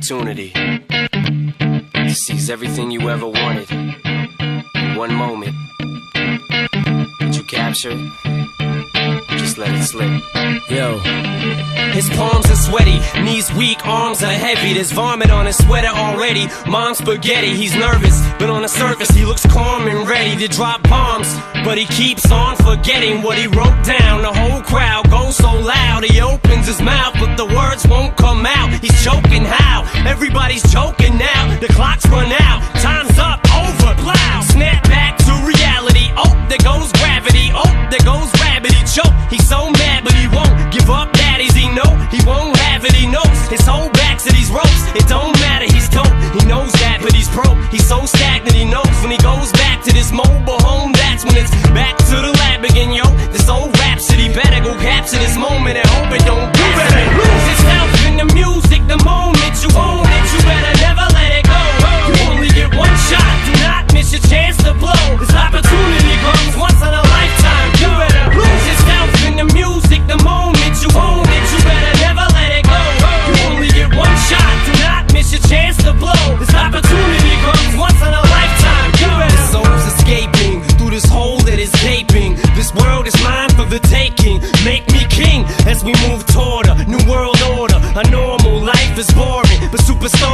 opportunity to seize everything you ever wanted in one moment. Did you capture it? Just let it slip. Yo. His palms are sweaty, knees weak, arms are heavy. There's vomit on his sweater already. Mom's spaghetti, he's nervous, but on the surface he looks calm and ready to drop bombs. But he keeps on forgetting what he wrote down. The whole crowd goes so loud, he opens his mouth, but the words won't come out. He's choking how? Everybody's joking now. The clock's run out, time's up, over, plow. Snap back to reality, oh, there goes gravity. Oh, there goes rabbit, he choke. He's so mad, but he won't give up. Daddies, he know he won't have it, he knows his whole back to these ropes. It don't matter, he's dope, he knows that, but he's broke. He's so stagnant, he knows when he goes back to this mobile home, that's when it's back to the lab again, yo. This old rhapsody better go capture this moment and hope it don't be. You better lose yourself in the music the moment you own it. You better never let it go. You only get one shot, do not miss your chance to blow. This opportunity comes once in a lifetime. You better lose yourself in the music the moment you own it. You better never let it go. You only get one shot, do not miss your chance to blow. This opportunity comes once in a lifetime. You better. His soul's escaping through this hole that is gaping. This world is mine for the taking. Make me king as we move toward a new world order. A normal life is boring, but superstar